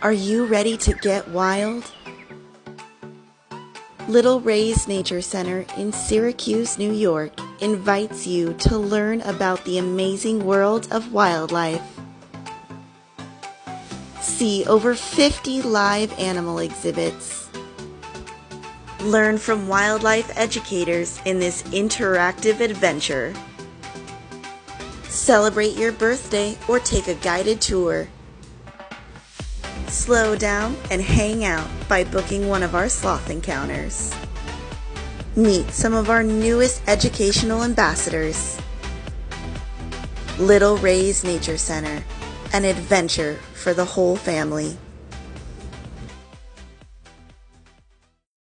Are you ready to get wild? Little Ray's Nature Center in Syracuse, New York invites you to learn about the amazing world of wildlife. See over 50 live animal exhibits. Learn from wildlife educators in this interactive adventure. Celebrate your birthday or take a guided tour. Slow down and hang out by booking one of our sloth encounters. Meet some of our newest educational ambassadors. Little Ray's Nature Center, an adventure for the whole family.